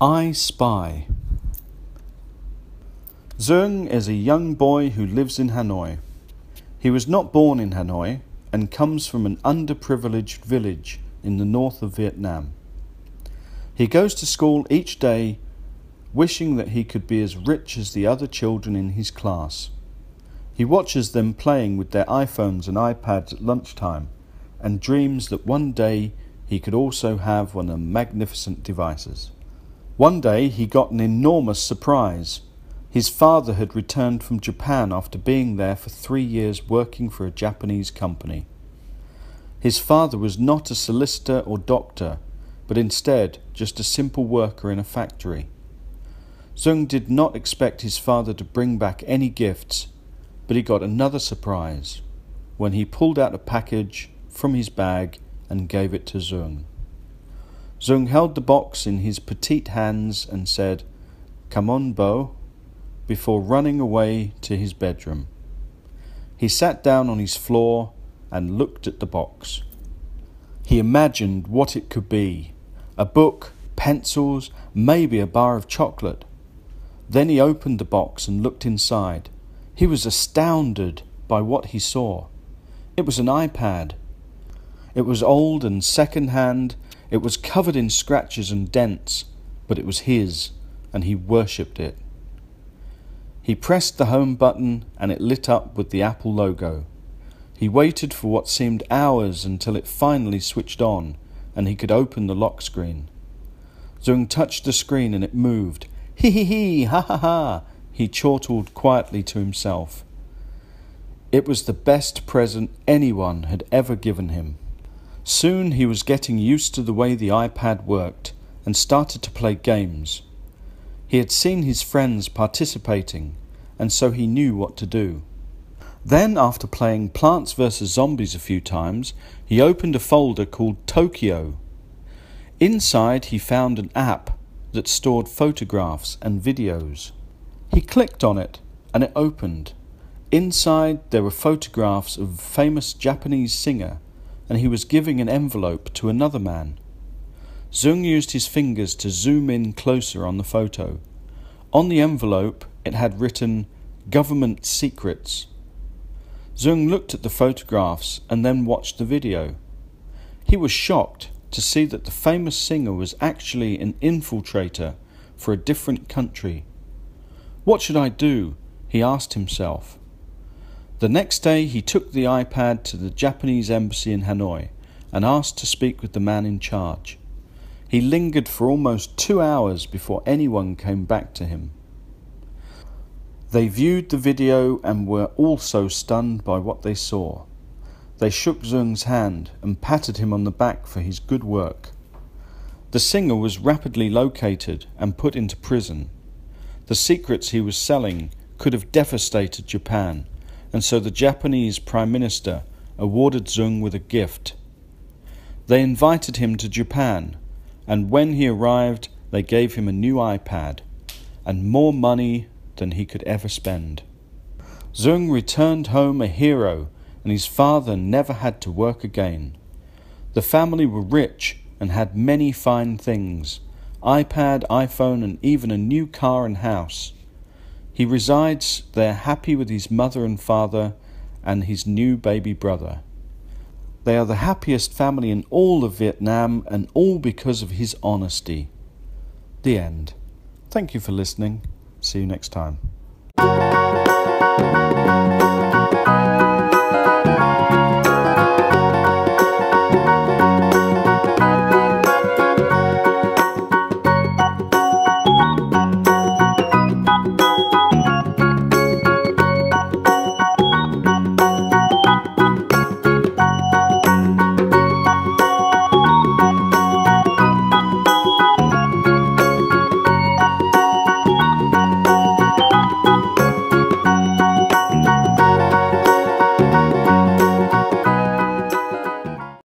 iSpy. Zung is a young boy who lives in Hanoi. He was not born in Hanoi and comes from an underprivileged village in the north of Vietnam. He goes to school each day wishing that he could be as rich as the other children in his class. He watches them playing with their iPhones and iPads at lunchtime and dreams that one day he could also have one of the magnificent devices. One day he got an enormous surprise. His father had returned from Japan after being there for 3 years working for a Japanese company. His father was not a solicitor or doctor, but instead just a simple worker in a factory. Zung did not expect his father to bring back any gifts, but he got another surprise when he pulled out a package from his bag and gave it to Zung. Zung held the box in his petite hands and said, "Come on, Bo," before running away to his bedroom. He sat down on his floor and looked at the box. He imagined what it could be: a book, pencils, maybe a bar of chocolate. Then he opened the box and looked inside. He was astounded by what he saw. It was an iPad. It was old and second-hand. It was covered in scratches and dents, but it was his, and he worshipped it. He pressed the home button and it lit up with the Apple logo. He waited for what seemed hours until it finally switched on and he could open the lock screen. Zung touched the screen and it moved. "Hee hee hee, ha ha ha," he chortled quietly to himself. It was the best present anyone had ever given him. Soon he was getting used to the way the iPad worked and started to play games. He had seen his friends participating, and so he knew what to do. Then, after playing Plants vs. Zombies a few times, he opened a folder called Tokyo. Inside he found an app that stored photographs and videos. He clicked on it, and it opened. Inside there were photographs of a famous Japanese singer, and he was giving an envelope to another man. Zung used his fingers to zoom in closer on the photo. On the envelope it had written, "Government Secrets." Zung looked at the photographs and then watched the video. He was shocked to see that the famous singer was actually an infiltrator for a different country. What should I do? He asked himself. The next day he took the iPad to the Japanese embassy in Hanoi and asked to speak with the man in charge. He lingered for almost 2 hours before anyone came back to him. They viewed the video and were also stunned by what they saw. They shook Zung's hand and patted him on the back for his good work. The singer was rapidly located and put into prison. The secrets he was selling could have devastated Japan, and so the Japanese Prime Minister awarded Zung with a gift. They invited him to Japan, and when he arrived they gave him a new iPad and more money than he could ever spend. Zung returned home a hero, and his father never had to work again. The family were rich and had many fine things: iPad, iPhone, and even a new car and house. He resides there happy with his mother and father and his new baby brother. They are the happiest family in all of Vietnam, and all because of his honesty. The end. Thank you for listening. See you next time.